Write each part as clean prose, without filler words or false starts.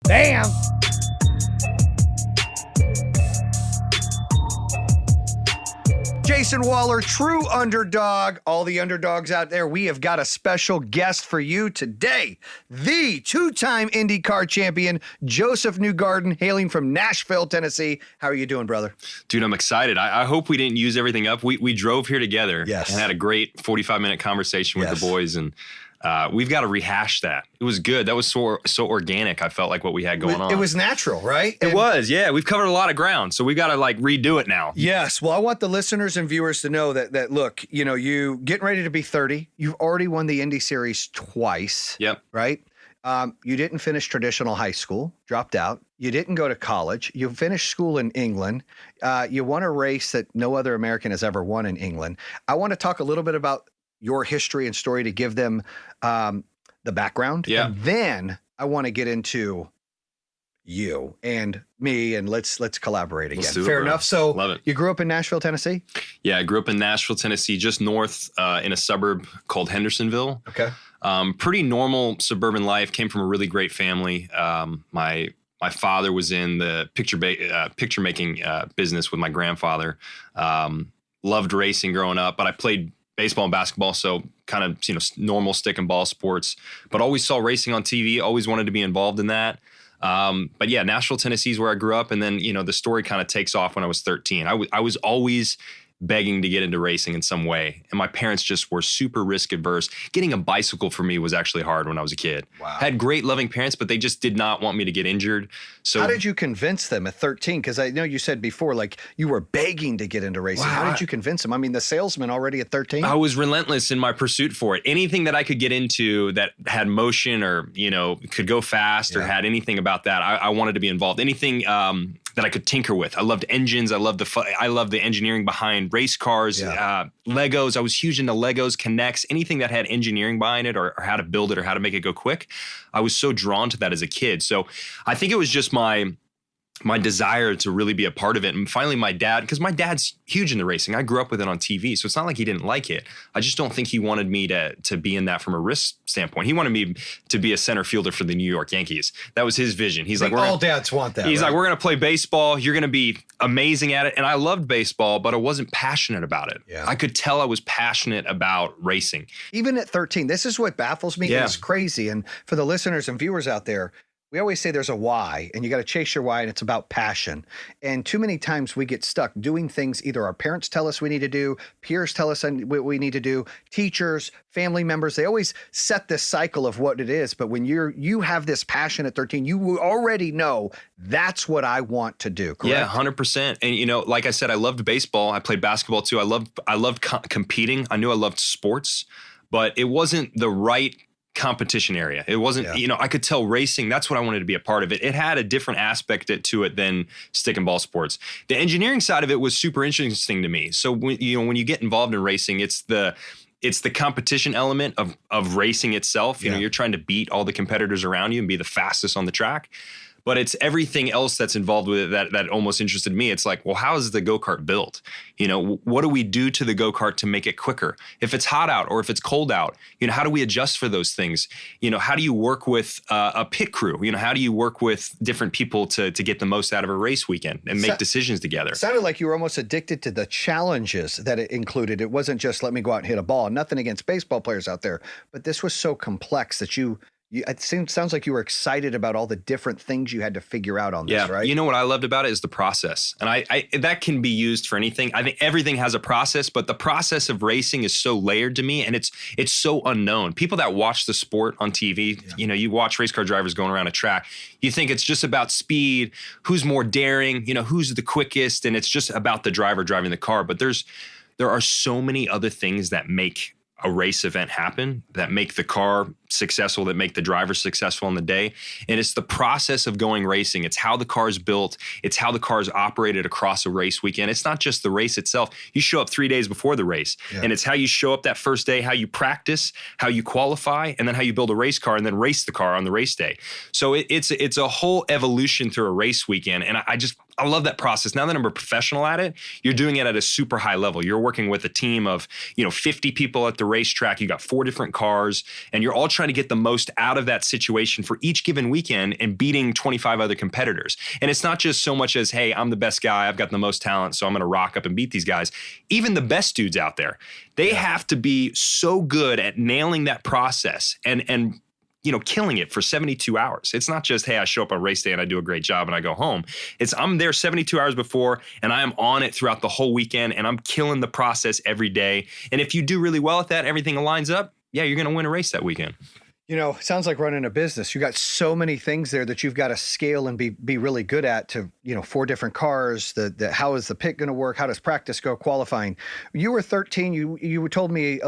Bam! Jayson Waller, true underdog. All the underdogs out there, we have got a special guest for you today. The two-time IndyCar champion, Josef Newgarden, hailing from Nashville, Tennessee. How are you doing, brother? Dude, I'm excited. I hope we didn't use everything up. We drove here together and had a great 45-minute conversation with the boys, and we've got to rehash that. It was good. That was so organic. I felt like what we had going on. It was natural, right? It was, yeah. We've covered a lot of ground, so we got to redo it now. Yes. Well, I want the listeners and viewers to know that look, you getting ready to be 30. You've already won the Indy Series twice. Yep. Right? You didn't finish traditional high school, dropped out. You didn't go to college. You finished school in England. You won a race that no other American has ever won in England. I want to talk a little bit about your history and story to give them the background. Yeah. And then I want to get into you and me, and let's collaborate again. Let's do it, Fair bro. enough. So Love it. You grew up in Nashville, Tennessee? Yeah, I grew up in Nashville, Tennessee, just north in a suburb called Hendersonville. Okay. Pretty normal suburban life. Came from a really great family. My father was in the picture making business with my grandfather. Loved racing growing up, but I played baseball and basketball, so kind of normal stick and ball sports, but always saw racing on TV, always wanted to be involved in that. But yeah, Nashville, Tennessee is where I grew up, and then the story kind of takes off when I was 13. I was always begging to get into racing in some way, and my parents just were super risk adverse. Getting a bicycle for me was actually hard when I was a kid. Wow. Had great loving parents, but they just did not want me to get injured. So how did you convince them at 13? Because I know you said before, you were begging to get into racing. Wow. How did you convince them? I mean, the salesman already at 13? I was relentless in my pursuit for it. Anything that I could get into that had motion or, could go fast or had anything about that, I wanted to be involved. Anything that I could tinker with. I loved engines. I loved the engineering behind race cars, Legos. I was huge into Legos, Connects, anything that had engineering behind it or how to build it or how to make it go quick. I was so drawn to that as a kid. So I think it was just my desire to really be a part of it. And finally my dad, because my dad's huge into racing. I grew up with it on TV. So it's not like he didn't like it. I just don't think he wanted me to be in that from a risk standpoint. He wanted me to be a center fielder for the New York Yankees. That was his vision. He's like, all dads want that. He's right? like, we're going to play baseball. You're going to be amazing at it. And I loved baseball, but I wasn't passionate about it. Yeah. I could tell I was passionate about racing. Even at 13, this is what baffles me. Yeah. It's crazy. And for the listeners and viewers out there, we always say there's a why, and you got to chase your why, and it's about passion. And too many times we get stuck doing things either our parents tell us we need to do, peers tell us what we need to do, teachers, family members. They always set this cycle of what it is. But when you have this passion at 13, you already know that's what I want to do. Correct? Yeah, 100%. And like I said, I loved baseball. I played basketball too. I loved competing. I knew I loved sports, but it wasn't the right competition area. It wasn't, I could tell racing, that's what I wanted to be a part of it. It had a different aspect to it than stick and ball sports. The engineering side of it was super interesting to me. So when you get involved in racing, it's the competition element of racing itself. You're trying to beat all the competitors around you and be the fastest on the track. But it's everything else that's involved with it that almost interested me. It's like, well, how is the go-kart built? What do we do to the go-kart to make it quicker? If it's hot out or if it's cold out, how do we adjust for those things? How do you work with a pit crew? How do you work with different people to get the most out of a race weekend and make decisions together? It sounded like you were almost addicted to the challenges that it included. It wasn't just let me go out and hit a ball. Nothing against baseball players out there, but this was so complex that it sounds like you were excited about all the different things you had to figure out on this, right? What I loved about it is the process. And I that can be used for anything. I think everything has a process, but the process of racing is so layered to me, and it's so unknown. People that watch the sport on TV, you watch race car drivers going around a track, you think it's just about speed, who's more daring, who's the quickest, and it's just about the driver driving the car. But there are so many other things that make a race event happen, that make the car successful, that make the driver successful on the day. And it's the process of going racing. It's how the car is built. It's how the car is operated across a race weekend. It's not just the race itself. You show up 3 days before the race, and it's how you show up that first day, how you practice, how you qualify, and then how you build a race car and then race the car on the race day. So it's a whole evolution through a race weekend. And I love that process. Now that I'm a professional at it, you're doing it at a super high level. You're working with a team of, 50 people at the racetrack. You got 4 different cars, and you're all trying trying to get the most out of that situation for each given weekend and beating 25 other competitors. And it's not just so much as, hey, I'm the best guy, I've got the most talent, so I'm going to rock up and beat these guys. Even the best dudes out there, they have to be so good at nailing that process and killing it for 72 hours. It's not just, hey, I show up on race day and I do a great job and I go home. It's I'm there 72 hours before and I am on it throughout the whole weekend and I'm killing the process every day. And if you do really well at that, everything lines up, yeah, you're going to win a race that weekend. It sounds like running a business. You got so many things there that you've got to scale and be really good at to, 4 different cars, the how is the pit going to work? How does practice go? Qualifying. You were 13. You told me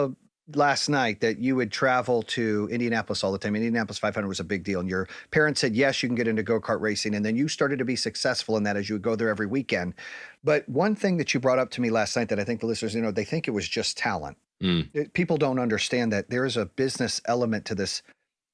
last night that you would travel to Indianapolis all the time. Indianapolis 500 was a big deal. And your parents said, yes, you can get into go-kart racing. And then you started to be successful in that as you would go there every weekend. But one thing that you brought up to me last night that I think the listeners, they think it was just talent. People don't understand that there is a business element to this,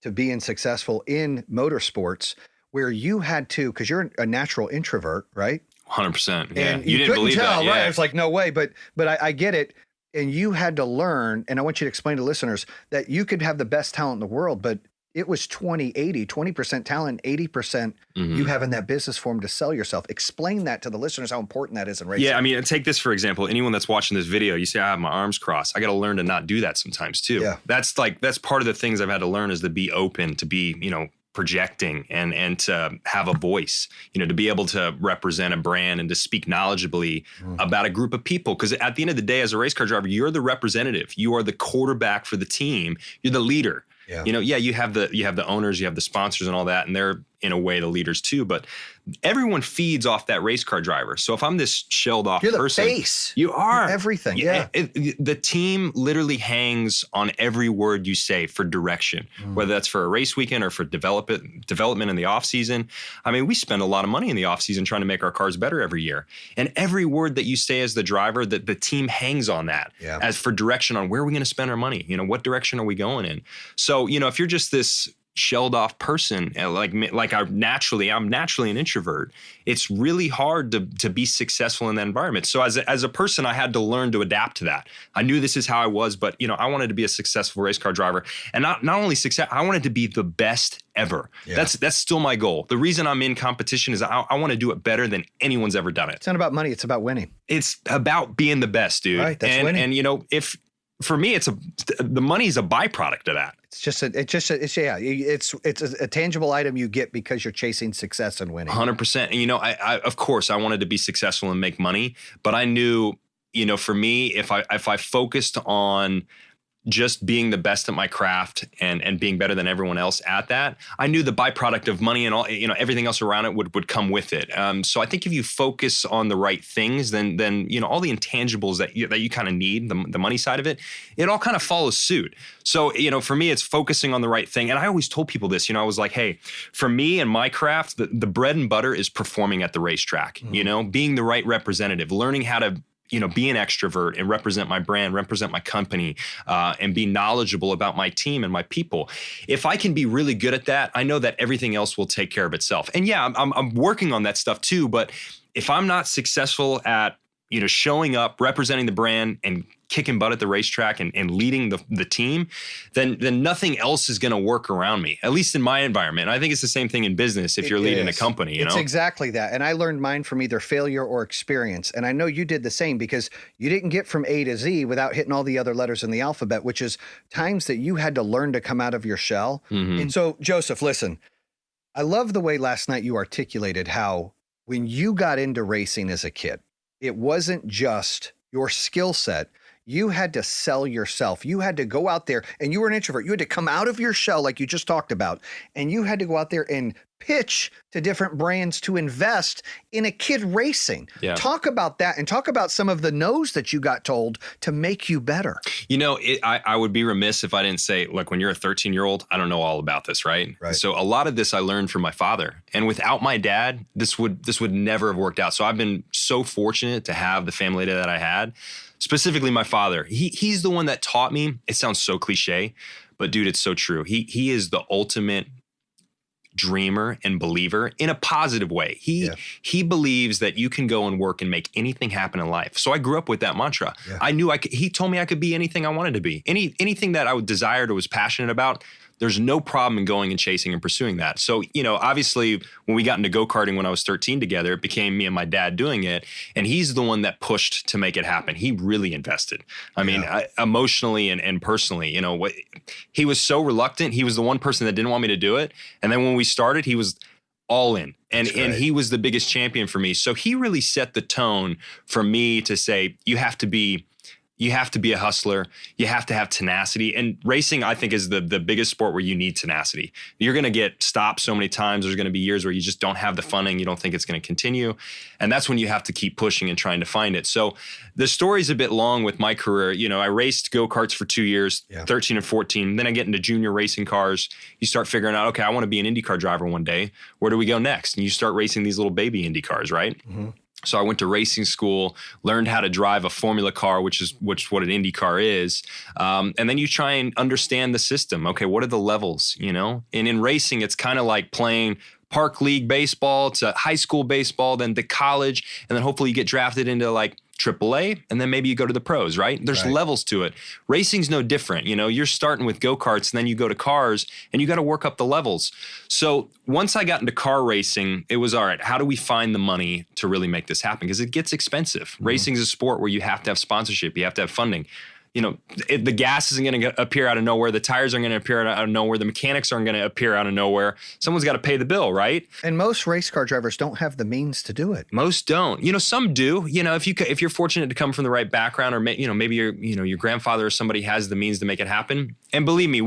to being successful in motorsports, where you had to, because you're a natural introvert, right? 100%. Yeah. And you didn't believe tell, that. Yeah. Right? I was like, no way. But I get it. And you had to learn, and I want you to explain to listeners that you could have the best talent in the world, but it was 20% talent, 80% you having that business form to sell yourself. Explain that to the listeners, how important that is in racing. Yeah, I mean, take this for example. Anyone that's watching this video, you say I have my arms crossed. I got to learn to not do that sometimes too. Yeah. That's part of the things I've had to learn is to be open, to be, projecting and to have a voice, to be able to represent a brand and to speak knowledgeably about a group of people. Because at the end of the day, as a race car driver, you're the representative. You are the quarterback for the team. You're the leader. Yeah. You have the owners, you have the sponsors and all that, and they're in a way the leaders too, but everyone feeds off that race car driver. So if I'm this shelled off person, you're the face. You are. You're everything. Yeah. The team literally hangs on every word you say for direction, whether that's for a race weekend or for development in the off season. I mean, we spend a lot of money in the off season trying to make our cars better every year. And every word that you say as the driver, that the team hangs on that as for direction on where are we going to spend our money? What direction are we going in? So, if you're just this shelled off person I'm naturally an introvert, it's really hard to be successful in that environment. So as a person, I had to learn to adapt to that. I knew this is how I was, but I wanted to be a successful race car driver, and not only success, I wanted to be the best ever. Yeah. That's still my goal. The reason I'm in competition is I want to do it better than anyone's ever done it. It's not about money, it's about winning. It's about being the best, dude. Right, that's winning. And if for me, the money is a byproduct of that. It's a tangible item you get because you're chasing success and winning. 100%. And I of course I wanted to be successful and make money, but I knew, for me, if I focused on just being the best at my craft and being better than everyone else at that, I knew the byproduct of money and all, everything else around it would come with it. So I think if you focus on the right things, then all the intangibles that you kind of need, the money side of it all kind of follows suit. So, for me, it's focusing on the right thing. And I always told people this, I was like, hey, for me and my craft, the bread and butter is performing at the racetrack, being the right representative, learning how to be an extrovert and represent my brand, represent my company, and be knowledgeable about my team and my people. If I can be really good at that, I know that everything else will take care of itself. And yeah, I'm working on that stuff too. But if I'm not successful at, showing up, representing the brand and kicking butt at the racetrack and leading the team, then nothing else is going to work around me, at least in my environment. And I think it's the same thing in business if you're leading a company, It's exactly that. And I learned mine from either failure or experience. And I know you did the same because you didn't get from A to Z without hitting all the other letters in the alphabet, which is times that you had to learn to come out of your shell. And so, Josef, listen, I love the way last night you articulated how when you got into racing as a kid, it wasn't just your skill set. You had to sell yourself. You had to go out there, and you were an introvert. You had to come out of your shell like you just talked about, and you had to go out there and pitch to different brands to invest in a kid racing. Yeah. Talk about that and talk about some of the no's that you got told to make you better. I would be remiss if I didn't say, look, when you're a 13-year-old, I don't know all about this, right? So a lot of this I learned from my father. And without my dad, this would never have worked out. So I've been so fortunate to have the family that I had. Specifically my father. He's the one that taught me. It sounds so cliche, but dude, it's so true. He is the ultimate dreamer and believer in a positive way. He believes that you can go and work and make anything happen in life. So I grew up with that mantra. Yeah. I knew he told me I could be anything I wanted to be. Anything that I desired or was passionate about, there's no problem in going and chasing and pursuing that. So, obviously when we got into go-karting when I was 13 together, it became me and my dad doing it. And he's the one that pushed to make it happen. He really invested. I mean, emotionally and personally, he was so reluctant. He was the one person that didn't want me to do it. And then when we started, he was all in. And he was the biggest champion for me. So he really set the tone for me to say, you have to be a hustler. You have to have tenacity. And racing, I think, is the biggest sport where you need tenacity. You're going to get stopped so many times. There's going to be years where you just don't have the funding. You don't think it's going to continue. And that's when you have to keep pushing and trying to find it. So the story's a bit long with my career. I raced go-karts for 2 years, 13 and 14. Then I get into junior racing cars. You start figuring out, okay, I want to be an IndyCar driver one day. Where do we go next? And you start racing these little baby Indy cars, right? Mm-hmm. So I went to racing school, learned how to drive a formula car, which is what an Indy car is. And then you try and understand the system. Okay, what are the levels, And in racing, it's kind of like playing park league baseball to high school baseball, then to college. And then hopefully you get drafted into like AAA, and then maybe you go to the pros, right? There's levels to it. Racing's no different. You're starting with go-karts, and then you go to cars, and you got to work up the levels. So once I got into car racing, it was, all right, how do we find the money to really make this happen? Because it gets expensive. Mm-hmm. Racing is a sport where you have to have sponsorship. You have to have funding. The gas isn't going to appear out of nowhere. The tires aren't going to appear out of nowhere. The mechanics aren't going to appear out of nowhere. Someone's got to pay the bill, right? And most race car drivers don't have the means to do it. Most don't. Some do. If you're fortunate to come from the right background, or maybe your grandfather or somebody has the means to make it happen. And believe me,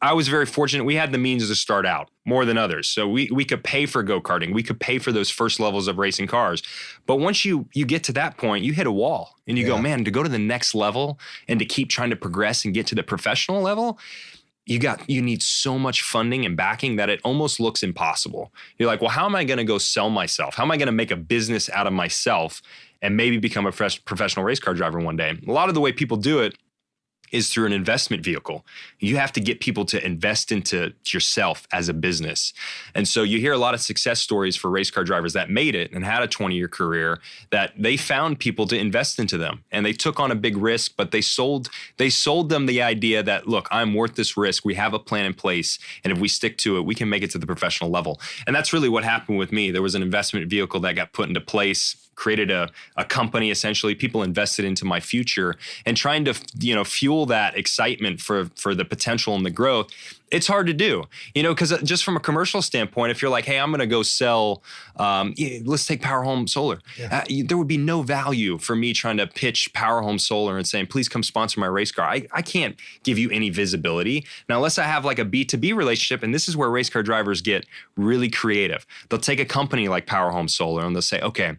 I was very fortunate. We had the means to start out more than others. So we could pay for go-karting. We could pay for those first levels of racing cars. But once you get to that point, you hit a wall and you go, man, to go to the next level and to keep trying to progress and get to the professional level, you need so much funding and backing that it almost looks impossible. You're like, well, how am I going to go sell myself? How am I going to make a business out of myself and maybe become a professional race car driver one day? A lot of the way people do it is through an investment vehicle. You have to get people to invest into yourself as a business. And so you hear a lot of success stories for race car drivers that made it and had a 20-year career, that they found people to invest into them. And they took on a big risk, but they sold them the idea that, look, I'm worth this risk. We have a plan in place. And if we stick to it, we can make it to the professional level. And that's really what happened with me. There was an investment vehicle that got put into place, created a company, essentially. People invested into my future, and trying to fuel that excitement for the potential and the growth. It's hard to do, because just from a commercial standpoint, if you're like, hey, I'm going to go sell, let's take Power Home Solar. Yeah. There would be no value for me trying to pitch Power Home Solar and saying, please come sponsor my race car. I can't give you any visibility. Now, unless I have like a B2B relationship, and this is where race car drivers get really creative. They'll take a company like Power Home Solar and they'll say, okay,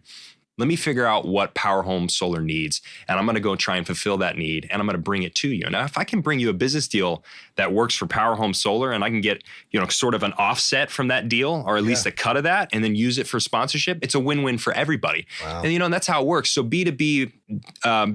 let me figure out what Power Home Solar needs, and I'm going to go try and fulfill that need, and I'm going to bring it to you. Now, if I can bring you a business deal that works for Power Home Solar, and I can get, sort of an offset from that deal, or at least a cut of that, and then use it for sponsorship, it's a win-win for everybody. Wow. And, that's how it works. So B2B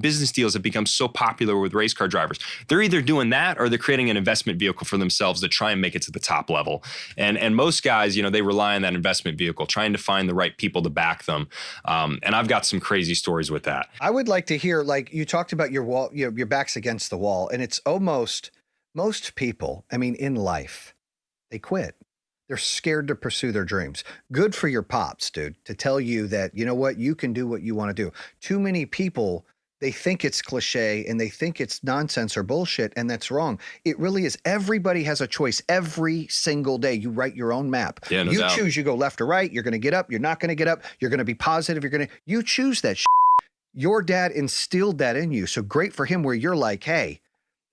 business deals have become so popular with race car drivers. They're either doing that or they're creating an investment vehicle for themselves to try and make it to the top level. And most guys, they rely on that investment vehicle, trying to find the right people to back them. And I've got some crazy stories with that. I would like to hear, like you talked about your wall, your back's against the wall, and it's almost most people, in life, they quit. They're scared to pursue their dreams. Good for your pops, dude, to tell you that, you can do what you want to do. Too many people, they think it's cliche and they think it's nonsense or bullshit, and that's wrong. It really is. Everybody has a choice every single day. You write your own map. Yeah, no you doubt. Choose, you go left or right. You're going to get up. You're not going to get up. You're going to be positive. You choose that shit. Your dad instilled that in you. So great for him, where you're like, hey,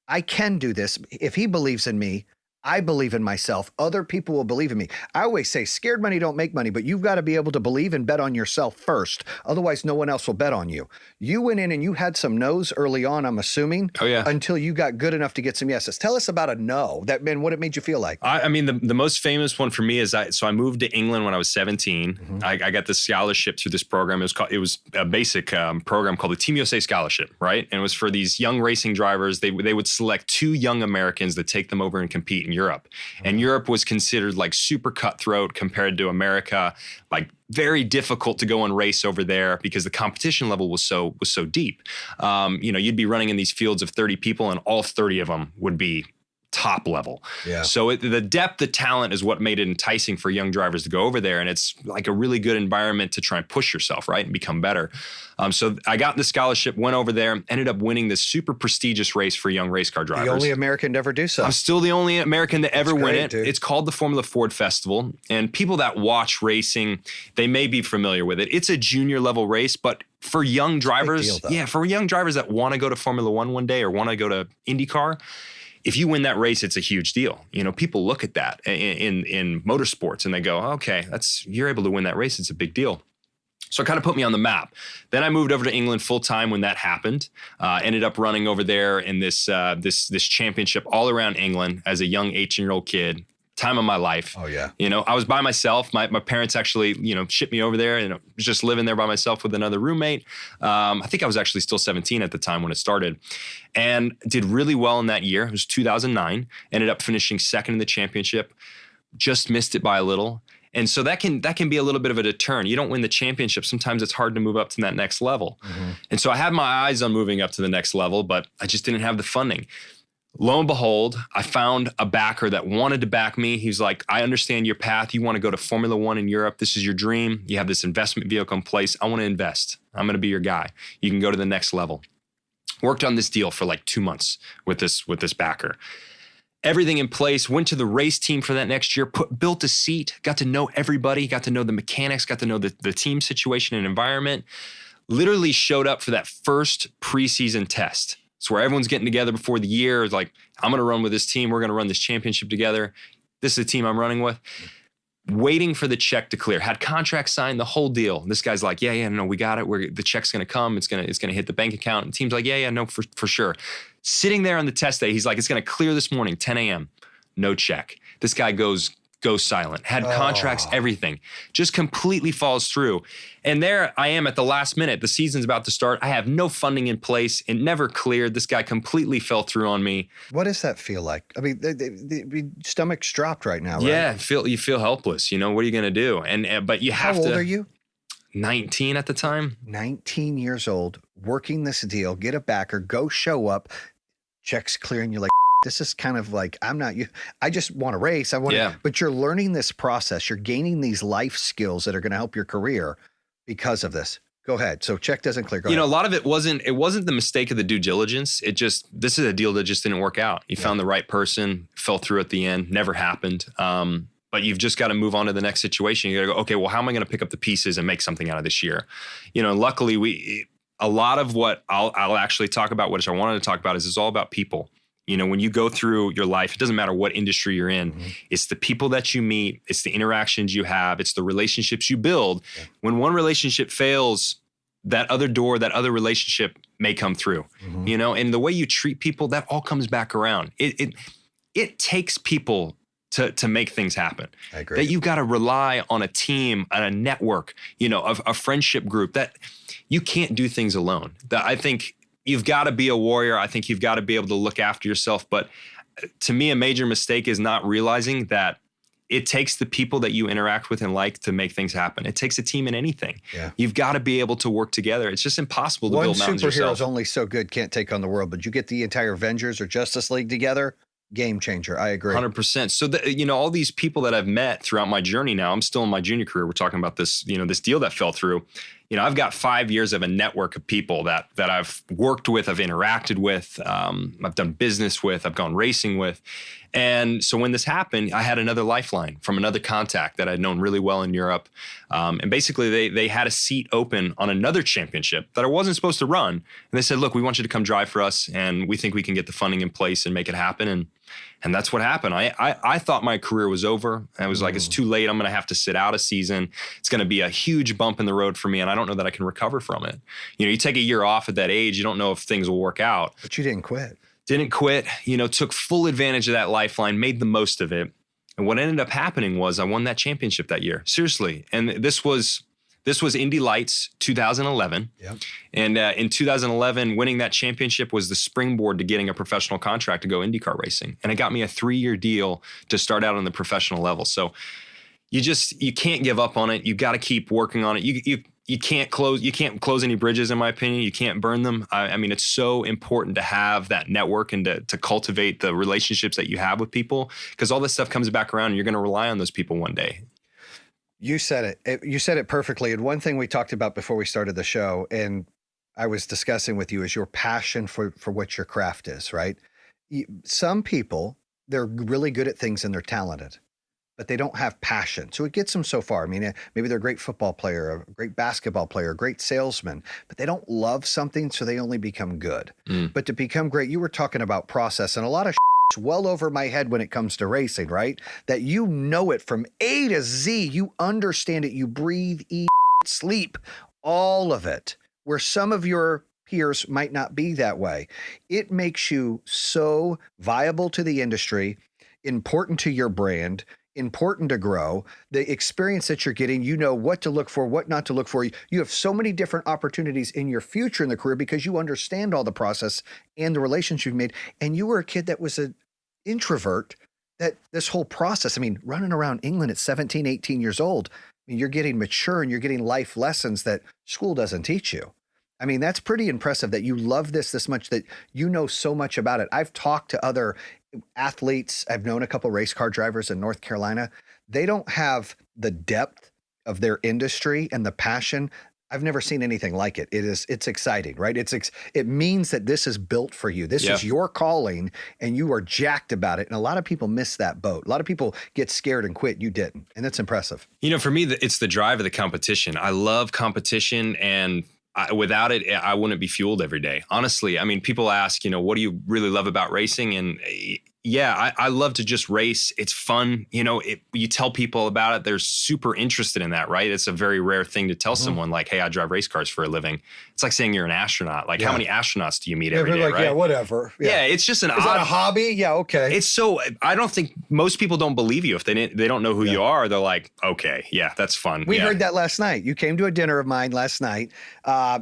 I can do this. If he believes in me, I believe in myself. Other people will believe in me. I always say scared money don't make money, but you've got to be able to believe and bet on yourself first. Otherwise, no one else will bet on you. You went in and you had some no's early on, I'm assuming. Oh, yeah. Until you got good enough to get some yeses. Tell us about a no. What it made you feel like. The most famous one for me is I moved to England when I was 17. Mm-hmm. I got this scholarship through this program. It was a basic program called the Team USA Scholarship, right? And it was for these young racing drivers. They would select 2 young Americans to take them over and compete in Europe. And Europe was considered like super cutthroat compared to America, like very difficult to go and race over there because the competition level was so deep. You'd be running in these fields of 30 people and all 30 of them would be top level. Yeah. So the depth of talent is what made it enticing for young drivers to go over there. And it's like a really good environment to try and push yourself, right? And become better. So I got the scholarship, went over there, ended up winning this super prestigious race for young race car drivers. The only American to ever do so. I'm still the only American to ever win it. Dude. It's called the Formula Ford Festival. And people that watch racing, they may be familiar with it. It's a junior level race, but for young drivers, for young drivers that want to go to Formula One day or want to go to IndyCar, if you win that race, it's a huge deal. You know, people look at that in motorsports and they go, okay, you're able to win that race. It's a big deal. So it kind of put me on the map. Then I moved over to England full time when that happened. Ended up running over there in this championship all around England as a young 18-year-old kid. Time of my life. Oh yeah. You know, I was by myself. My parents actually, shipped me over there and I was just living there by myself with another roommate. I think I was actually still 17 at the time when it started and did really well in that year. It was 2009. Ended up finishing second in the championship. Just missed it by a little. And so that can be a little bit of a deterrent. You don't win the championship. Sometimes it's hard to move up to that next level. Mm-hmm. And so I had my eyes on moving up to the next level, but I just didn't have the funding. Lo and behold, I found a backer that wanted to back me. He's like, I understand your path. You want to go to Formula One in Europe. This is your dream. You have this investment vehicle in place. I want to invest. I'm going to be your guy. You can go to the next level. Worked on this deal for like 2 months with this backer. Everything in place, went to the race team for that next year, built a seat, got to know everybody, got to know the mechanics, got to know the team situation and environment. Literally showed up for that first preseason test. It's where everyone's getting together before the year. It's like, I'm going to run with this team. We're going to run this championship together. This is the team I'm running with. Waiting for the check to clear. Had contract signed, the whole deal. This guy's like, no, we got it. The check's going to come. It's going to hit the bank account. And the team's like, no, for sure. Sitting there on the test day, he's like, it's going to clear this morning, 10 a.m. No check. This guy goes silent. Had contracts, everything. Just completely falls through. And there I am at the last minute. The season's about to start. I have no funding in place. It never cleared. This guy completely fell through on me. What does that feel like? I mean, the stomach's dropped right now, right? Yeah, you feel helpless. You know, what are you going to do? But you have to. How old are you? 19 at the time. 19 years old, working this deal, get a backer, go show up, checks clear, and you're like, this is kind of like, I just want to race. But you're learning this process. You're gaining these life skills that are going to help your career because of this. Go ahead. So check doesn't clear. Go ahead. A lot of it wasn't the mistake of the due diligence. This is a deal that just didn't work out. You found the right person, fell through at the end, never happened. But you've just got to move on to the next situation. You got to go, okay, well, how am I going to pick up the pieces and make something out of this year? Luckily a lot of what I'll actually talk about, which I wanted to talk about, is it's all about people. When you go through your life, it doesn't matter what industry you're in. Mm-hmm. It's the people that you meet. It's the interactions you have. It's the relationships you build. Yeah. When one relationship fails, that other relationship may come through, mm-hmm. And the way you treat people, that all comes back around. It takes people to make things happen. I agree. That you've got to rely on a team, on a network, a friendship group, that you can't do things alone. That I think you've got to be a warrior. I think you've got to be able to look after yourself. But to me, a major mistake is not realizing that it takes the people that you interact with and like to make things happen. It takes a team in anything. Yeah. You've got to be able to work together. It's just impossible to build mountains yourself. One superhero is only so good, can't take on the world. But you get the entire Avengers or Justice League together, game changer. I agree. 100%. So, all these people that I've met throughout my journey now, I'm still in my junior career. We're talking about this, this deal that fell through. I've got 5 years of a network of people that I've worked with, I've interacted with, I've done business with, I've gone racing with. And so when this happened, I had another lifeline from another contact that I'd known really well in Europe. And basically they had a seat open on another championship that I wasn't supposed to run. And they said, look, we want you to come drive for us. And we think we can get the funding in place and make it happen. And that's what happened. I thought my career was over. I was like, it's too late. I'm going to have to sit out a season. It's going to be a huge bump in the road for me. And I don't know that I can recover from it. You take a year off at that age. You don't know if things will work out. But you didn't quit. Didn't quit. Took full advantage of that lifeline, made the most of it. And what ended up happening was I won that championship that year. Seriously. And this was Indy Lights 2011. Yep. And in 2011, winning that championship was the springboard to getting a professional contract to go IndyCar racing. And it got me a 3-year deal to start out on the professional level. So you can't give up on it. You got to keep working on it. you can't close any bridges, in my opinion. You can't burn them. I mean, it's so important to have that network and to cultivate the relationships that you have with people, because all this stuff comes back around and you're going to rely on those people one day. You said it. You said it perfectly. And one thing we talked about before we started the show, and I was discussing with you, is your passion for what your craft is, right? Some people, they're really good at things and they're talented, but they don't have passion. So it gets them so far. I mean, maybe they're a great football player, a great basketball player, a great salesman, but they don't love something, so they only become good. But to become great, you were talking about process, and a lot of it's well over my head when it comes to racing, right? That you know it from A to Z. You understand it. You breathe, eat, sleep, all of it. Where some of your peers might not be that way. It makes you so viable to the industry, important to your brand, important to grow. The experience that you're getting, you know what to look for, what not to look for. You have so many different opportunities in your future in the career because you understand all the process and the relations you've made. And you were a kid that was an introvert, that this whole process, I mean, running around England at 17, 18 years old, I mean, you're getting mature and you're getting life lessons that school doesn't teach you. I mean, that's pretty impressive that you love this much, that you know so much about it. I've talked to other athletes. I've known a couple race car drivers in North Carolina. They don't have the depth of their industry and the passion. I've never seen anything like it. It's exciting, right? It means that this is built for you. This is your calling and you are jacked about it. And a lot of people miss that boat. A lot of people get scared and quit. You didn't. And that's impressive. You know, for me, it's the drive of the competition. I love competition, and without it, I wouldn't be fueled every day. Honestly, I mean, people ask, you know, what do you really love about racing? And yeah, I love to just race. It's fun. You know, you tell people about it, they're super interested in that, right? It's a very rare thing to tell someone like, hey, I drive race cars for a living. It's like saying you're an astronaut. Like, how many astronauts do you meet every day, like, right? Yeah, whatever. Yeah, it's just an Is that a hobby? Yeah, okay. It's so, I don't think most people don't believe you. If they don't know who you are, they're like, okay, yeah, that's fun. We heard that last night. You came to a dinner of mine last night.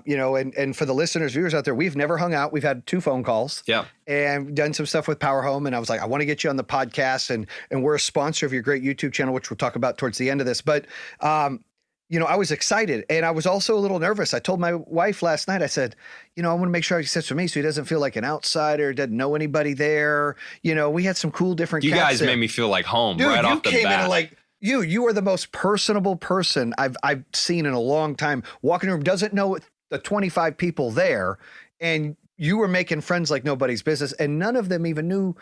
You know, and for the listeners, viewers out there, we've never hung out. We've had 2 phone calls. Yeah. And done some stuff with Power Home. And I was like, I want to get you on the podcast. And we're a sponsor of your great YouTube channel, which we'll talk about towards the end of this. But, you know, I was excited and I was also a little nervous. I told my wife last night, I said, you know, I want to make sure he sits with me so he doesn't feel like an outsider, doesn't know anybody there. You know, we had some cool different You guys there. Made me feel like home. Dude, right off the bat. You came in like, you are the most personable person I've seen in a long time. Walking in the room, doesn't know the 25 people there. And you were making friends like nobody's business. And none of them even knew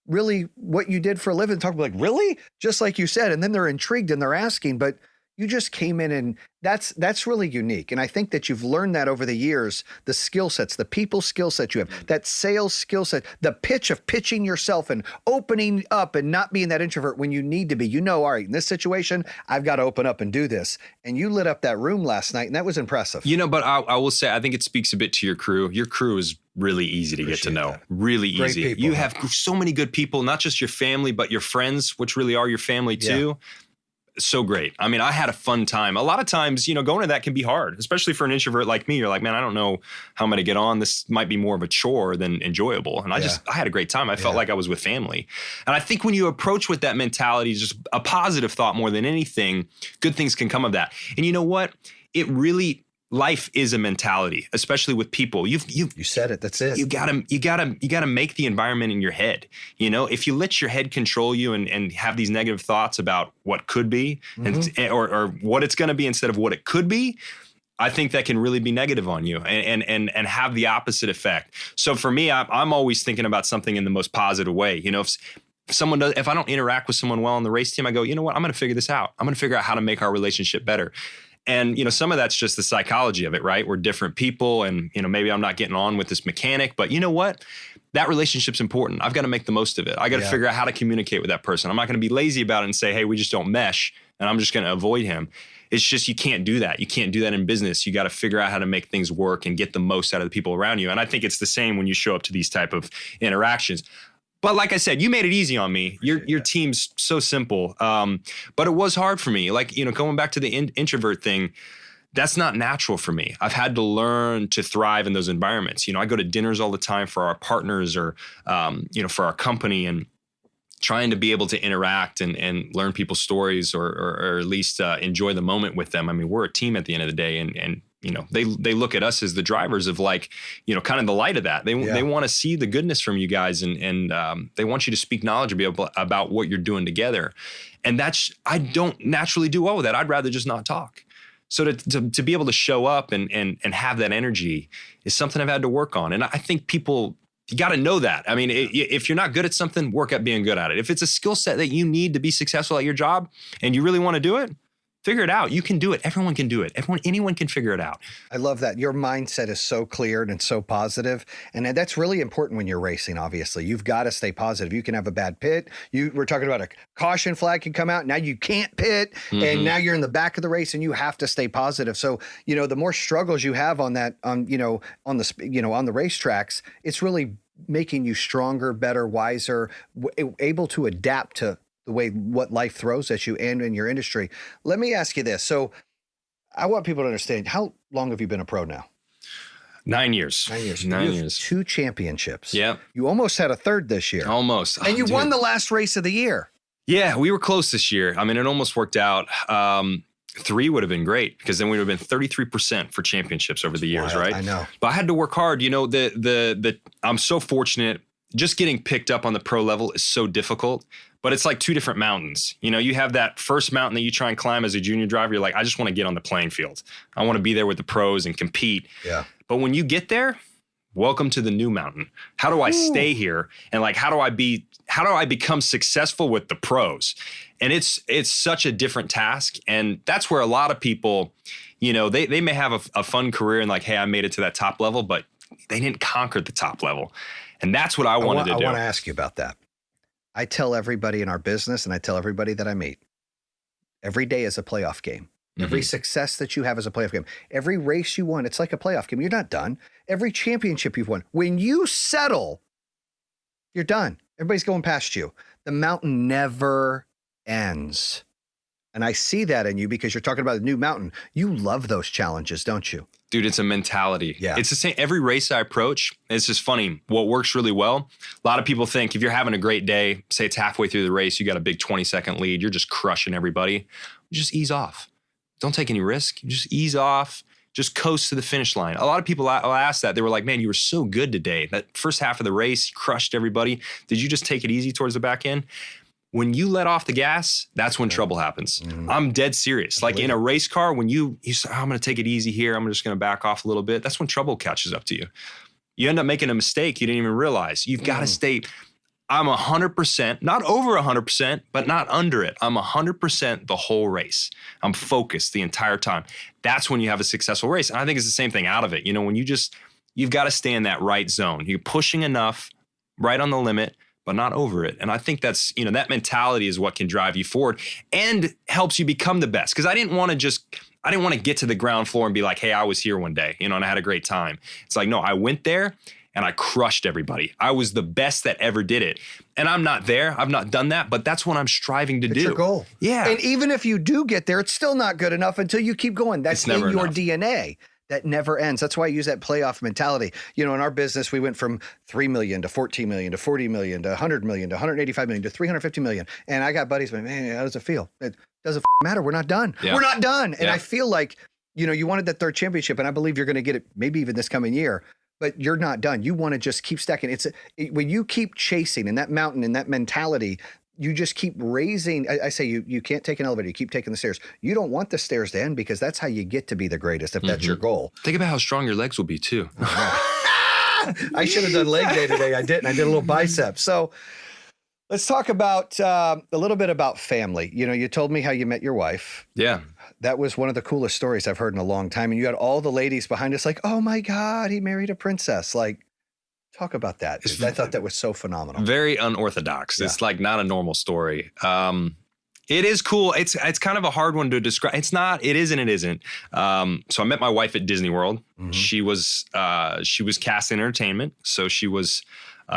really what you did for a living. Talk like, really? Just like you said. And then they're intrigued and they're asking, but you just came in, and that's really unique. And I think that you've learned that over the years, the skill sets, the people skill set you have, that sales skill set, the pitch of pitching yourself and opening up and not being that introvert when you need to be. You know, all right, in this situation, I've got to open up and do this. And you lit up that room last night, and that was impressive. You know, but I will say, I think it speaks a bit to your crew. Your crew is really easy to get to know. That. Really Great easy. People, you have so many good people, not just your family, but your friends, which really are your family too. Yeah. So great. I mean, I had a fun time. A lot of times, you know, going to that can be hard, especially for an introvert like me. You're like, man, I don't know how I'm going to get on. This might be more of a chore than enjoyable. And I had a great time. I felt like I was with family. And I think when you approach with that mentality, just a positive thought more than anything, good things can come of that. And you know what? Life is a mentality, especially with people. You said it. That's it. You gotta make the environment in your head. You know, if you let your head control you and have these negative thoughts about what could be or what it's going to be instead of what it could be, I think that can really be negative on you and have the opposite effect. So for me, I'm always thinking about something in the most positive way. You know, if I don't interact with someone well on the race team, I go, you know what? I'm going to figure this out. I'm going to figure out how to make our relationship better. And, you know, some of that's just the psychology of it, right? We're different people and, you know, maybe I'm not getting on with this mechanic, but you know what? That relationship's important. I've got to make the most of it. I got to figure out how to communicate with that person. I'm not going to be lazy about it and say, hey, we just don't mesh and I'm just going to avoid him. It's just, you can't do that. You can't do that in business. You got to figure out how to make things work and get the most out of the people around you. And I think it's the same when you show up to these type of interactions. But like I said, you made it easy on me. Your team's so simple. But it was hard for me. Like, you know, going back to the introvert thing, that's not natural for me. I've had to learn to thrive in those environments. You know, I go to dinners all the time for our partners or, you know, for our company. And trying to be able to interact and learn people's stories or at least enjoy the moment with them. I mean, we're a team at the end of the day, and you know, they look at us as the drivers of, like, you know, kind of the light of that. They want to see the goodness from you guys, and they want you to speak knowledgeably about what you're doing together. And I don't naturally do well with that. I'd rather just not talk. So to be able to show up and have that energy is something I've had to work on. And I think people, you got to know that. I mean, if you're not good at something, work at being good at it. If it's a skill set that you need to be successful at your job and you really want to do it, figure it out. You can do it. Everyone can do it. Anyone can figure it out. I love that. Your mindset is so clear and so positive. And that's really important when you're racing, obviously. You've got to stay positive. You can have a bad pit. We're talking about a caution flag can come out. Now you can't pit. And now you're in the back of the race and you have to stay positive. So, you know, the more struggles you have on the racetracks, it's really making you stronger, better, wiser, able to adapt to the way what life throws at you and in your industry. Let me ask you this. So I want people to understand, how long have you been a pro now? 9 years. 9 years. 9 years. 2 championships. Yeah. You almost had a third this year. Almost. And you won the last race of the year. Yeah, we were close this year. I mean, it almost worked out. 3 would have been great, because then we would have been 33% for championships over the years, right? I know. But I had to work hard. You know, I'm so fortunate. Just getting picked up on the pro level is so difficult, but it's like 2 different mountains. You know, you have that first mountain that you try and climb as a junior driver. You're like, I just want to get on the playing field. I want to be there with the pros and compete. Yeah. But when you get there, welcome to the new mountain. How do I stay here? And like, how do I become successful with the pros? And it's such a different task. And that's where a lot of people, you know, they may have a fun career and like, hey, I made it to that top level, but they didn't conquer the top level. And that's what I wanted to do. I want to ask you about that. I tell everybody in our business, and I tell everybody that I meet, every day is a playoff game. Every success that you have is a playoff game. Every race you won, it's like a playoff game. You're not done. Every championship you've won, when you settle, you're done. Everybody's going past you. The mountain never ends. And I see that in you because you're talking about a new mountain. You love those challenges, don't you? Dude, it's a mentality. Yeah. It's the same. Every race I approach, it's just funny. What works really well, a lot of people think if you're having a great day, say it's halfway through the race, you got a big 20-second lead, you're just crushing everybody. You just ease off. Don't take any risk. You just ease off. Just coast to the finish line. A lot of people ask that. They were like, man, you were so good today. That first half of the race, you crushed everybody. Did you just take it easy towards the back end? When you let off the gas, that's when trouble happens. I'm dead serious. Like in a race car, when you say, I'm going to take it easy here, I'm just going to back off a little bit, that's when trouble catches up to you. You end up making a mistake you didn't even realize. You've got to stay, I'm 100%, not over 100%, but not under it. I'm 100% the whole race. I'm focused the entire time. That's when you have a successful race. And I think it's the same thing out of it. You know, when you've got to stay in that right zone. You're pushing enough, right on the limit, but not over it. And I think that's, you know, that mentality is what can drive you forward and helps you become the best. Because I didn't want to get to the ground floor and be like, hey, I was here one day, you know, and I had a great time. It's like, no, I went there and I crushed everybody. I was the best that ever did it. And I'm not there. I've not done that, but that's what I'm striving to do. It's your goal. Yeah. And even if you do get there, it's still not good enough until you keep going. That's in your enough. DNA. That never ends. That's why I use that playoff mentality. You know, in our business, we went from 3 million to 14 million to 40 million to 100 million to 185 million to 350 million. And I got buddies, man, how does it feel? It doesn't matter. We're not done. Yeah. We're not done. And I feel like, you know, you wanted that third championship, and I believe you're going to get it maybe even this coming year, but you're not done. You want to just keep stacking. When you keep chasing in that mountain, in that mentality, you just keep raising. I say you can't take an elevator. You keep taking the stairs. You don't want the stairs to end because that's how you get to be the greatest if that's your goal. Think about how strong your legs will be too. I should have done leg day today. I didn't. I did a little bicep. So let's talk about a little bit about family. You know, you told me how you met your wife. Yeah. That was one of the coolest stories I've heard in a long time. And you had all the ladies behind us like, oh my God, he married a princess. Like, talk about that. I thought that was so phenomenal. Very unorthodox. Yeah. It's like not a normal story. It is cool. It's kind of a hard one to describe. It's not, it is and it isn't. So I met my wife at Disney World. Mm-hmm. She was cast in entertainment. So she was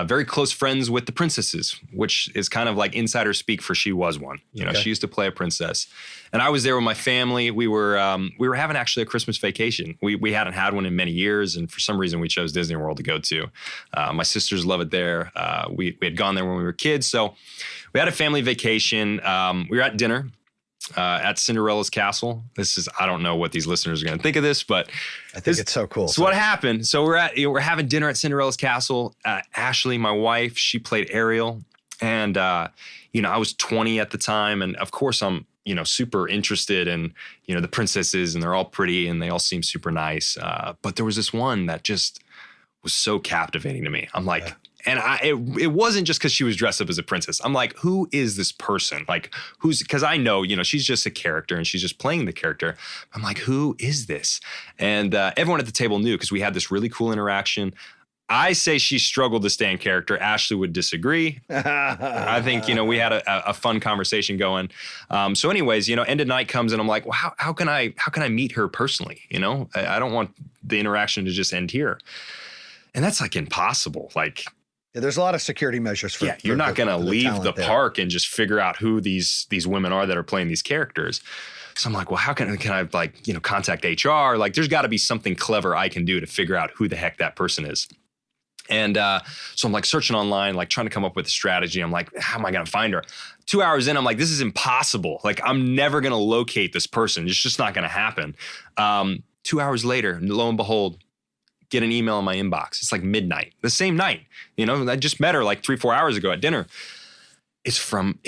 very close friends with the princesses, which is kind of like insider speak for she was one. You know, she used to play a princess. And I was there with my family. We were having actually a Christmas vacation. We hadn't had one in many years, and for some reason we chose Disney World to go to. My sisters love it there. We had gone there when we were kids, so we had a family vacation. We were at dinner at Cinderella's castle. I don't know what these listeners are going to think of this, but I think it's so cool. So what happened? So we're having dinner at Cinderella's castle. Ashley, my wife, she played Ariel, and I was 20 at the time, and of course I'm super interested in, the princesses, and they're all pretty and they all seem super nice. But there was this one that just was so captivating to me. I'm like, and it wasn't just because she was dressed up as a princess. I'm like, who is this person? Like, because I know, she's just a character and she's just playing the character. I'm like, who is this? And everyone at the table knew, because we had this really cool interaction. I say she struggled to stay in character. Ashley would disagree. I think, we had a fun conversation going. So anyways, end of night comes and I'm like, well, how can I meet her personally? I don't want the interaction to just end here. And that's like impossible. Like, there's a lot of security measures for. Yeah, you're not going to leave the park and just figure out who these women are that are playing these characters. So I'm like, well, how can I contact HR? Like, there's got to be something clever I can do to figure out who the heck that person is. And so I'm like searching online, like trying to come up with a strategy. I'm like, how am I going to find her? 2 hours in, I'm like, this is impossible. Like, I'm never going to locate this person. It's just not going to happen. 2 hours later, lo and behold, get an email in my inbox. It's like midnight, the same night. I just met her like 3-4 hours ago at dinner. It's from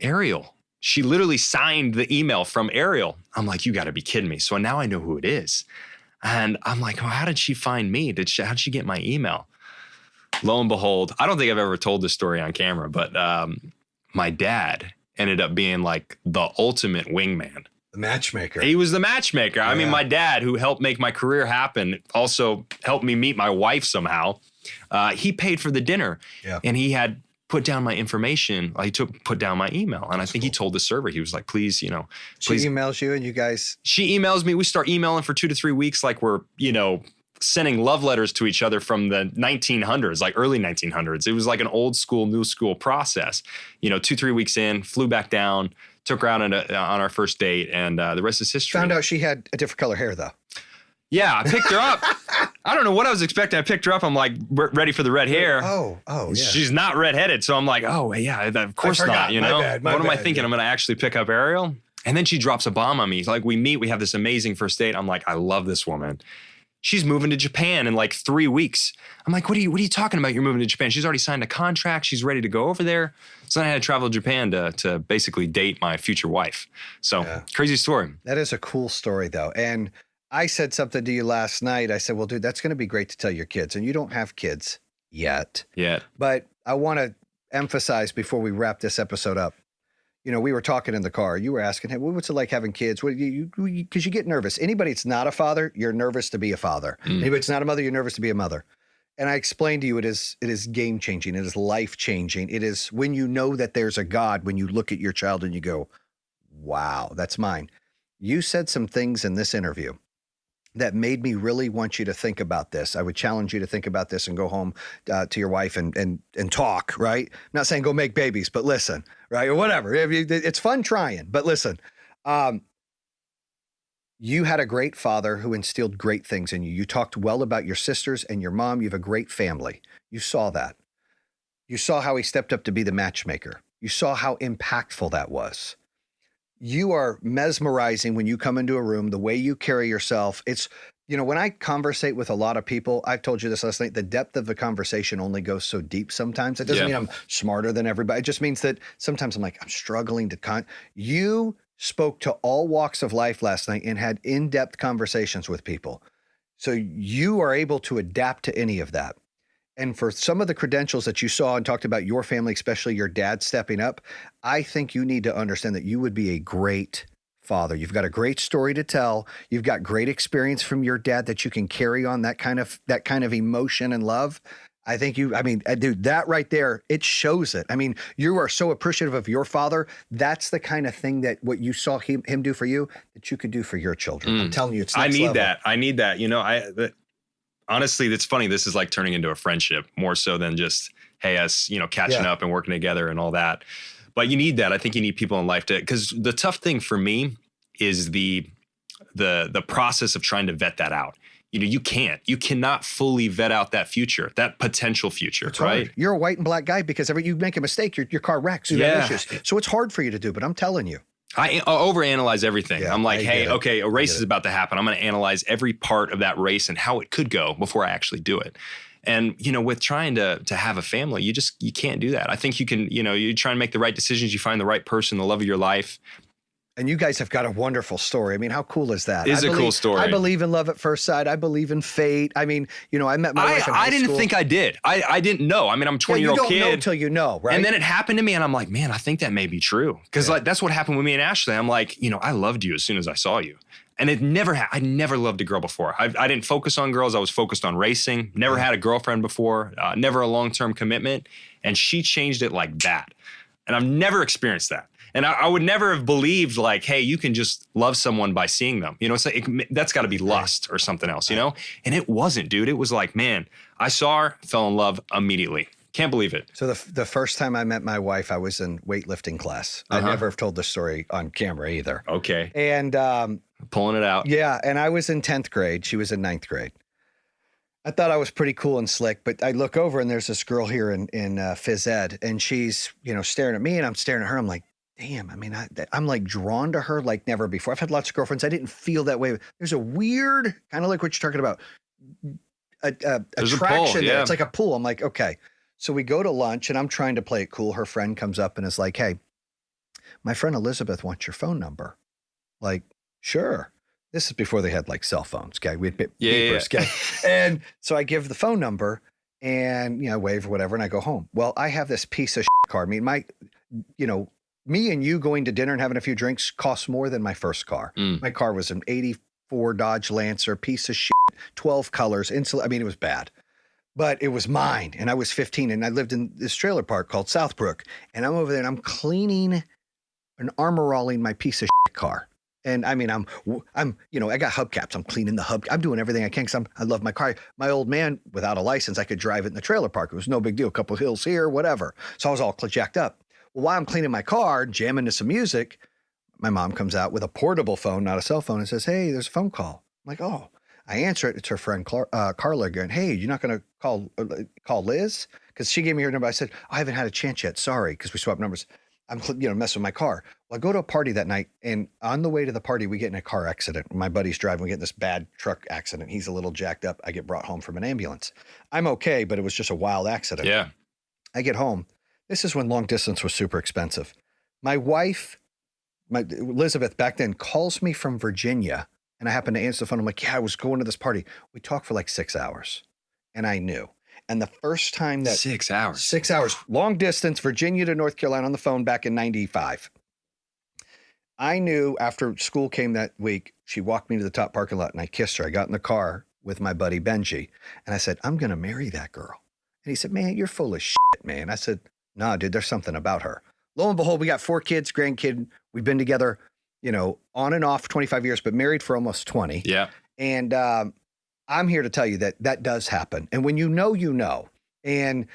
Ariel. She literally signed the email from Ariel. I'm like, you got to be kidding me. So now I know who it is. And I'm like, well, how did she find me? How did she get my email? Lo and behold, I don't think I've ever told this story on camera, but my dad ended up being like the ultimate wingman. The matchmaker. He was the matchmaker. I mean, my dad, who helped make my career happen, also helped me meet my wife somehow. He paid for the dinner, and he had put down my information. He put down my email, and I think he told the server, he was like, please, She please. emails you and you guys. She emails me. We start emailing for 2 to 3 weeks, like we're, sending love letters to each other from the 1900s, like early 1900s. It was like an old school, new school process. 2-3 weeks in, flew back down, took her out on our first date, and the rest is history. Found out she had a different color hair, though. Yeah, I picked her up. I don't know what I was expecting. I picked her up. I'm like, ready for the red hair. Oh, yeah. She's not redheaded. So I'm like, oh, yeah, of course not. My bad, what am I thinking? I'm going to actually pick up Ariel? And then she drops a bomb on me. Like, we meet, we have this amazing first date. I'm like, I love this woman. She's moving to Japan in like 3 weeks. I'm like, what are you talking about? You're moving to Japan. She's already signed a contract. She's ready to go over there. So then I had to travel to Japan to basically date my future wife. So crazy story. That is a cool story, though. And I said something to you last night. I said, well, dude, that's going to be great to tell your kids. And you don't have kids yet. But I want to emphasize before we wrap this episode up. We were talking in the car. You were asking, hey, what's it like having kids? Because you get nervous. Anybody that's not a father, you're nervous to be a father. Anybody that's not a mother, you're nervous to be a mother. And I explained to you, it is game changing. It is life changing. It is when you know that there's a God, when you look at your child and you go, wow, that's mine. You said some things in this interview that made me really want you to think about this. I would challenge you to think about this and go home to your wife and talk, right? I'm not saying go make babies, but listen, right? Or whatever. It's fun trying, but listen. You had a great father who instilled great things in you. You talked well about your sisters and your mom. You have a great family. You saw that. You saw how he stepped up to be the matchmaker. You saw how impactful that was. You are mesmerizing when you come into a room, the way you carry yourself. It's, when I conversate with a lot of people, I've told you this last night, the depth of the conversation only goes so deep sometimes. It doesn't mean I'm smarter than everybody. It just means that sometimes I'm like, I'm struggling to You spoke to all walks of life last night and had in-depth conversations with people. So you are able to adapt to any of that. And for some of the credentials that you saw and talked about your family, especially your dad stepping up, I think you need to understand that you would be a great father. You've got a great story to tell. You've got great experience from your dad that you can carry on that kind of emotion and love. Dude, that right there, it shows it. I mean, you are so appreciative of your father. That's the kind of thing that what you saw him do for you, that you could do for your children. I'm telling you, it's next level. I need that. Honestly, it's funny. This is like turning into a friendship more so than just hey, us, catching up and working together and all that. But you need that. I think you need people in life because the tough thing for me is the process of trying to vet that out. You cannot fully vet out that future, that potential future, it's right? Hard. You're a white and black guy because you make a mistake, your car wrecks, you have issues. So it's hard for you to do, but I'm telling you. I overanalyze everything. Yeah, I'm like, hey, okay, a race is about to happen. I'm going to analyze every part of that race and how it could go before I actually do it. And, with trying to have a family, you can't do that. I think you can, you try and make the right decisions. You find the right person, the love of your life. And you guys have got a wonderful story. I mean, how cool is that? It's a cool story. I believe in love at first sight. I believe in fate. I mean, I met my wife in high I didn't school. think I did. I didn't know. I mean, I'm a 20-year-old kid. You don't know till you know, right? And then it happened to me and I'm like, man, I think that may be true. Because that's what happened with me and Ashley. I'm like, I loved you as soon as I saw you. And I never loved a girl before. I didn't focus on girls. I was focused on racing. Never had a girlfriend before. Never a long-term commitment. And she changed it like that. And I've never experienced that. And I would never have believed like, hey, you can just love someone by seeing them. It's like, that's got to be lust or something else, And it wasn't, dude. It was like, man, I saw her, fell in love immediately. Can't believe it. So the first time I met my wife, I was in weightlifting class. I never have told this story on camera either. Okay. And pulling it out. Yeah. And I was in 10th grade. She was in 9th grade. I thought I was pretty cool and slick, but I look over and there's this girl here in phys ed, and she's, staring at me and I'm staring at her. I'm like, damn, I mean, I'm like drawn to her like never before. I've had lots of girlfriends. I didn't feel that way. There's a weird, kind of like what you're talking about, attraction there. It's like a pull. I'm like, okay. So we go to lunch and I'm trying to play it cool. Her friend comes up and is like, hey, my friend Elizabeth wants your phone number. Like, sure. This is before they had like cell phones. Okay. We had beepers. Okay. And so I give the phone number and, wave or whatever. And I go home. Well, I have this piece of car. I mean, me and you going to dinner and having a few drinks costs more than my first car. My car was an 84 Dodge Lancer, piece of shit, 12 colors. I mean, it was bad, but it was mine. And I was 15 and I lived in this trailer park called Southbrook. And I'm over there and I'm cleaning and armor-rolling my piece of shit car. And I mean, I'm, I got hubcaps. I'm cleaning the hub. I'm doing everything I can because I love my car. My old man, without a license, I could drive it in the trailer park. It was no big deal. A couple of hills here, whatever. So I was all jacked up. Well, while I'm cleaning my car, jamming to some music, my mom comes out with a portable phone, not a cell phone, and says, hey, there's a phone call. I'm like, oh. I answer it. It's her friend Carla going, hey, you're not going to call Liz? Because she gave me her number. I said, I haven't had a chance yet. Sorry, because we swapped numbers. I'm messing with my car. Well, I go to a party that night, and on the way to the party, we get in a car accident. My buddy's driving. We get in this bad truck accident. He's a little jacked up. I get brought home from an ambulance. I'm okay, but it was just a wild accident. Yeah. I get home. This is when long distance was super expensive. My wife, Elizabeth back then, calls me from Virginia, and I happen to answer the phone. I'm like, yeah, I was going to this party. We talked for like 6 hours, and I knew. And the first time that 6 hours, 6 hours, long distance, Virginia to North Carolina on the phone back in 95. I knew after school came that week, she walked me to the top parking lot and I kissed her. I got in the car with my buddy Benji and I said, I'm going to marry that girl. And he said, man, you're full of shit, man. I said, nah, dude, there's something about her. Lo and behold, we got 4 kids, grandkid. We've been together, on and off 25 years, but married for almost 20. Yeah. And, I'm here to tell you that does happen. And when you know, and,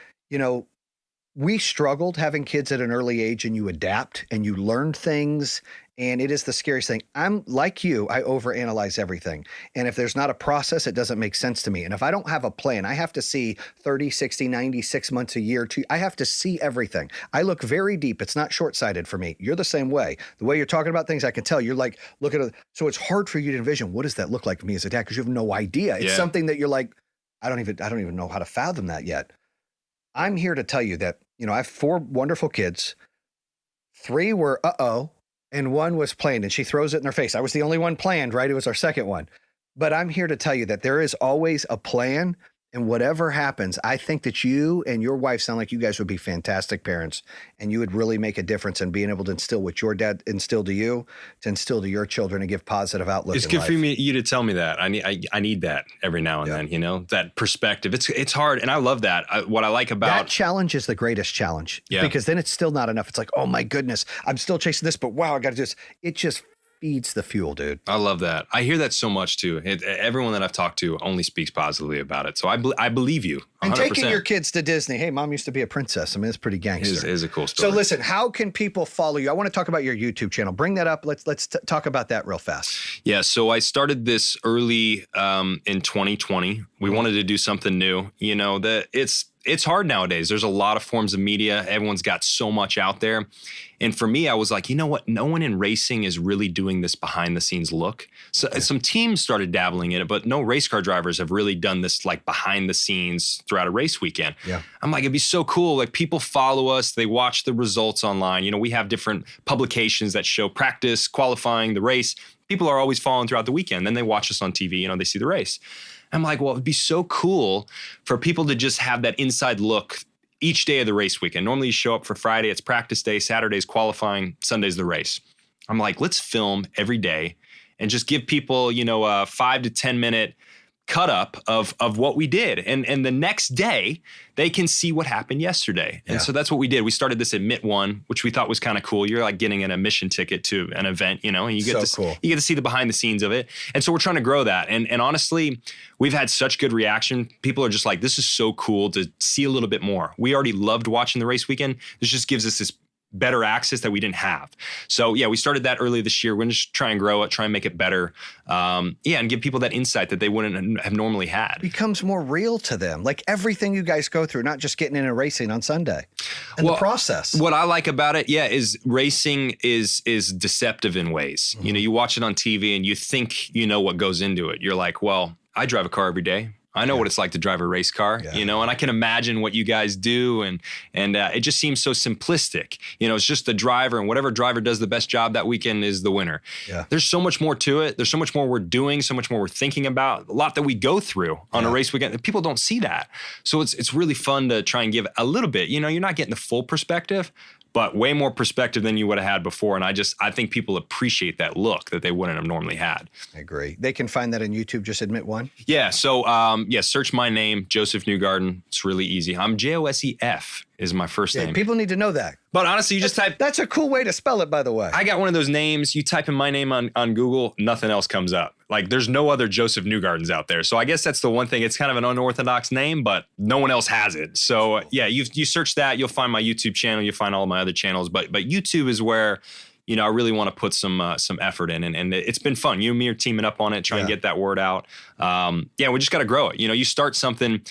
we struggled having kids at an early age and you adapt and you learn things. And it is the scariest thing. I'm like you, I overanalyze everything. And if there's not a process, it doesn't make sense to me. And if I don't have a plan, I have to see 30, 60, 90, 6 months, a year, 2. I have to see everything. I look very deep. It's not short-sighted for me. You're the same way. The way you're talking about things, I can tell you're like, look at it. So it's hard for you to envision, what does that look like to me as a dad? Because you have no idea. It's something that you're like, I don't even know how to fathom that yet. I'm here to tell you that, I have 4 wonderful kids. 3 were, and 1 was planned, and she throws it in their face. I was the only one planned, right? It was our second one. But I'm here to tell you that there is always a plan, and whatever happens, I think that you and your wife sound like you guys would be fantastic parents, and you would really make a difference in being able to instill what your dad instilled to you, to instill to your children and give positive outlook. It's good for you to tell me that. I need that every now and then, that perspective. It's hard. And I love that. What I like about that challenge is the greatest challenge, because then it's still not enough. It's like, oh my goodness, I'm still chasing this, but wow, I got to do this. It just feeds the fuel, dude. I love that. I hear that so much too. Everyone that I've talked to only speaks positively about it. So I believe you. 100%. And taking your kids to Disney. Hey, mom used to be a princess. I mean, it's pretty gangster. It is a cool story. So listen, how can people follow you? I want to talk about your YouTube channel. Bring that up. Let's talk about that real fast. Yeah. So I started this early in 2020. We wanted to do something new. You know, that it's hard nowadays. There's a lot of forms of media. Everyone's got so much out there. And for me, I was like, you know what? No one in racing is really doing this behind the scenes look. So some teams started dabbling in it, but no race car drivers have really done this like behind the scenes throughout a race weekend. Yeah. I'm like, it'd be so cool. Like people follow us, they watch the results online. You know, we have different publications that show practice, qualifying, the race. People are always following throughout the weekend. Then they watch us on TV, you know, they see the race. I'm like, well, it'd be so cool for people to just have that inside look each day of the race weekend. Normally you show up for Friday, it's practice day, Saturday's qualifying, Sunday's the race. I'm like, let's film every day and just give people, you know, a 5 to 10 minute cut up of what we did. And the next day they can see what happened yesterday. And so that's what we did. We started this at Mitt One, which we thought was kind of cool. You're like getting an admission ticket to an event, you know, and you get you get to see the behind the scenes of it. And so we're trying to grow that. And honestly, we've had such good reaction. People are just like, this is so cool to see a little bit more. We already loved watching the race weekend. This just gives us this better access that we didn't have. So yeah, we started that early this year. We're going to just try and grow it, try and make it better. And give people that insight that they wouldn't have normally had. Becomes more real to them. Like everything you guys go through, not just getting in and racing on Sunday. And the process. What I like about it, is racing is deceptive in ways. You know, you watch it on TV and you think you know what goes into it. You're like, well, I drive a car every day. I know what it's like to drive a race car, you know, and I can imagine what you guys do. And it just seems so simplistic. You know, it's just the driver, and whatever driver does the best job that weekend is the winner. Yeah. There's so much more to it. There's so much more we're doing, so much more we're thinking about, a lot that we go through on a race weekend. People don't see that. So it's really fun to try and give a little bit. You know, you're not getting the full perspective, but way more perspective than you would have had before. And I think people appreciate that look that they wouldn't have normally had. I agree. They can find that on YouTube. Just admit one. Yeah. So, search my name, Josef Newgarden. It's really easy. I'm Josef is my first name. People need to know that. But honestly, you just type. That's a cool way to spell it, by the way. I got one of those names. You type in my name on Google, nothing else comes up. Like there's no other Josef Newgardens out there. So I guess that's the one thing. It's kind of an unorthodox name, but no one else has it. So you search that, you'll find my YouTube channel, you'll find all my other channels. But YouTube is where, you know, I really want to put some effort in, and it's been fun. You and me are teaming up on it, trying to get that word out. We just got to grow it. You know, you start something.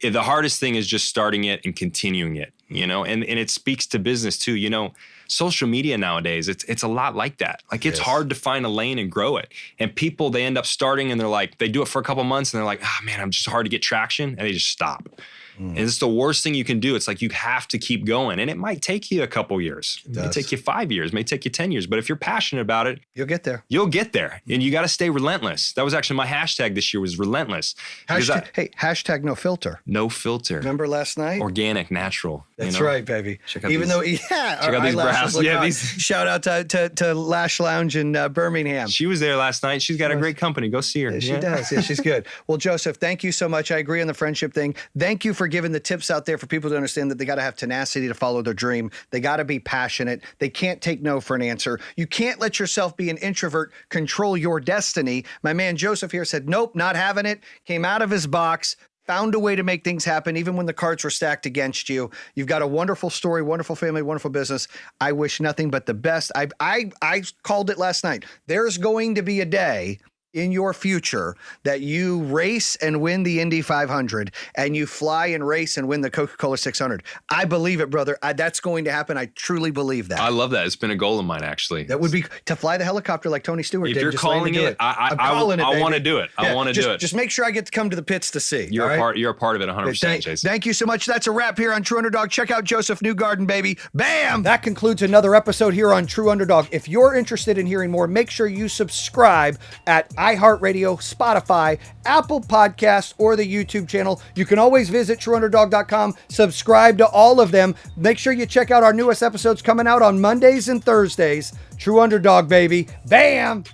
The hardest thing is just starting it and continuing it, you know, and it speaks to business too. You know, social media nowadays, it's a lot like that. Like it's hard to find a lane and grow it. And people, they end up starting and they're like, they do it for a couple months and they're like, oh man, I'm just hard to get traction. And they just stop. And it's the worst thing you can do. It's like you have to keep going. And it might take you a couple years. It may take you 5 years, it may take you 10 years. But if you're passionate about it, you'll get there. You'll get there. And you got to stay relentless. That was actually my hashtag this year, was relentless. Hashtag no filter. No filter. Remember last night? Organic, natural. That's right, baby. Check out these brows. Yeah, shout out to Lash Lounge in Birmingham. She was there last night. She's got a great company. Go see her. Yeah, she does. Yeah, she's good. Well, Josef, thank you so much. I agree on the friendship thing. Thank you for giving the tips out there for people to understand that they got to have tenacity to follow their dream. They got to be passionate. They can't take no for an answer. You can't let yourself be an introvert control your destiny. My man Josef here said, nope, not having it. Came out of his box. Found a way to make things happen, even when the cards were stacked against you. You've got a wonderful story, wonderful family, wonderful business. I wish nothing but the best. I called it last night. There's going to be a day in your future that you race and win the Indy 500 and you fly and race and win the Coca-Cola 600. I believe it, brother. That's going to happen. I truly believe that. I love that. It's been a goal of mine, actually. That would be to fly the helicopter like Tony Stewart did. If you're calling it, I want to do it. I want to do it. Just make sure I get to come to the pits to see. You're a part of it 100%, Jayson. Thank you so much. That's a wrap here on True Underdog. Check out Josef Newgarden, baby. Bam! That concludes another episode here on True Underdog. If you're interested in hearing more, make sure you subscribe at iHeartRadio, Spotify, Apple Podcasts, or the YouTube channel. You can always visit trueunderdog.com, subscribe to all of them. Make sure you check out our newest episodes coming out on Mondays and Thursdays. True Underdog, baby. Bam!